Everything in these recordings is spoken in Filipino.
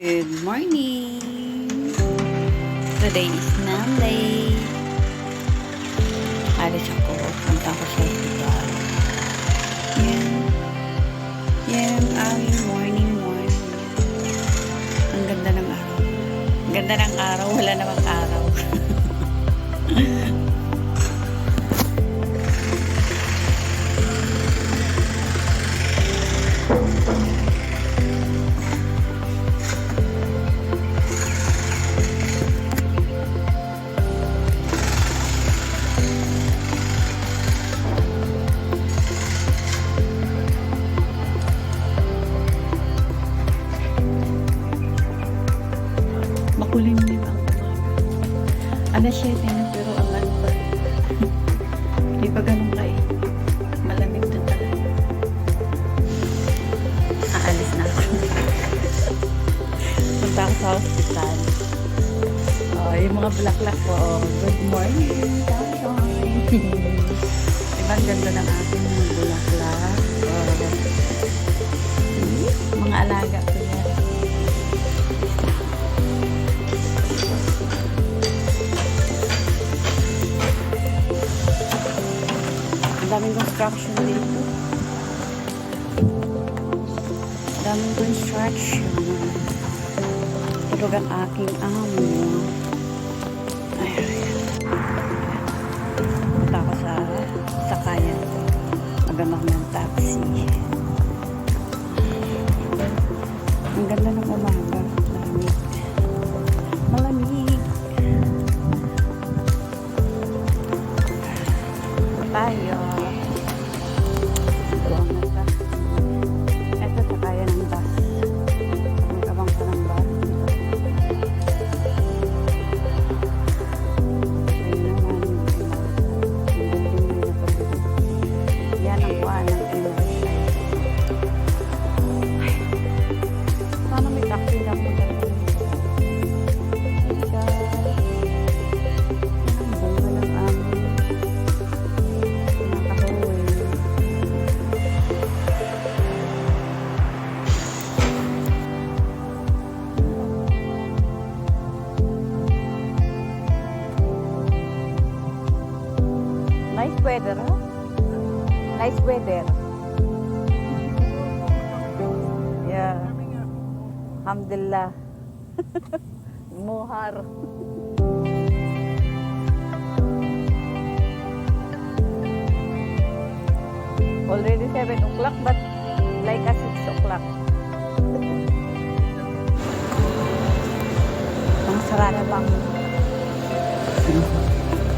Good morning! Today is Monday. Alis ako. Punta ko sa hospital. Yan ang aming morning. Ang ganda ng araw. Ang ganda ng araw. Wala namang araw. Makulimlim ang umaga. Alas 7 na pero ang ano pa. Di pa ganun ka eh. Malamig na talaga. Aalis na ako. Punta ako sa hospital. Oh, yung mga bulaklak ko. Oh, good morning. Diba ang ganda ng ating mga bulaklak. Oh, mga alaga ko yan. Daming construction dito. Daming construction. Tulog ang aking amo. Ay. Punta ako sa sakayan. Magamak ng taxi. Ang ganda ng umaga. Malamig. Malamig. Tayo. Nice weather, huh? Nice weather. Yeah. Alhamdulillah. Muhar. Already 7 o'clock but like a 6 o'clock. Ang sarap bang.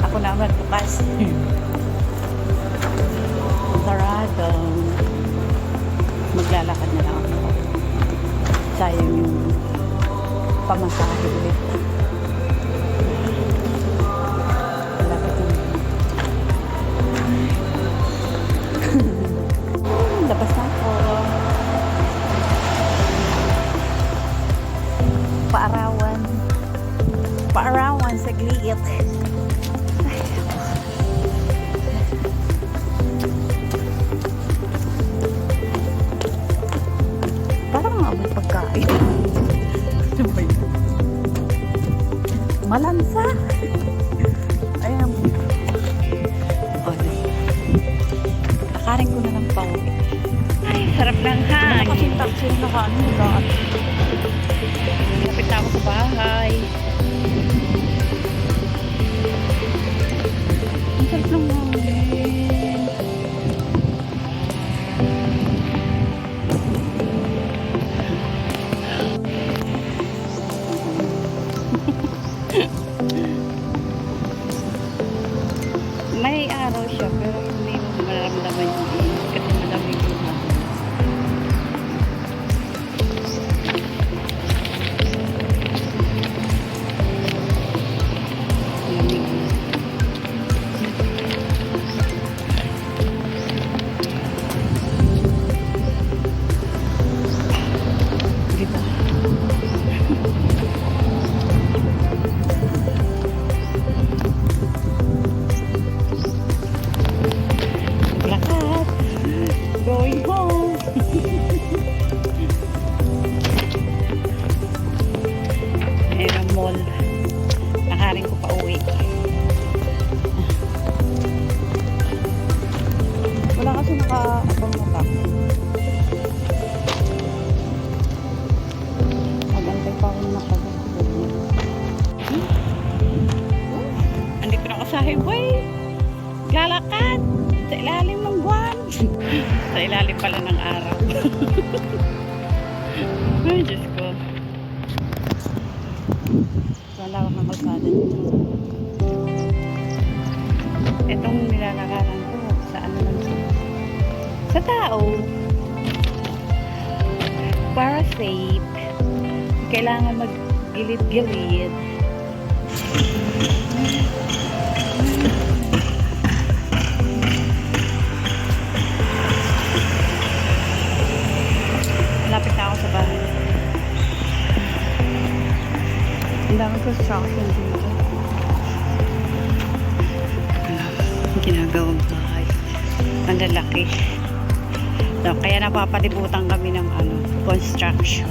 Ako naman bukas. Sarado. Maglalakad na lang ako. Sayang yung pamasahe ulit. Malapit na. Labas na ako. Paarawan. Paarawan sa gliit. Pagkain. Malansa. Ayan. Lakarin ko na ng pauwi. Ay, sarap ng hangin. Kasi taxi na nakaano. Lapit na ako sa bahay. Ang sarap ng hangin. May araw siya pero hindi mo maramdaman yung init kasi malamig yung hangin. mall. Nakarin ko pa uwi. Wala kasi naka-abang na taxi. Magantay pa ako nakagod. Andito na ako sa highway. Lalakad sa ilalim ng buwan. Sa ilalim pala ng araw. Ay, Diyos ko. Wala akong ng kalsada dito. Itong nilalakaran ko sa ano lang ito. Sa tao. Para safe. Kailangan mag-gilid-gilid. Malapit na ako sa bahay. Ang dami construction dito. Ginagawang bahay. Ang lalaki. So, kaya napapalibutan kami ng construction.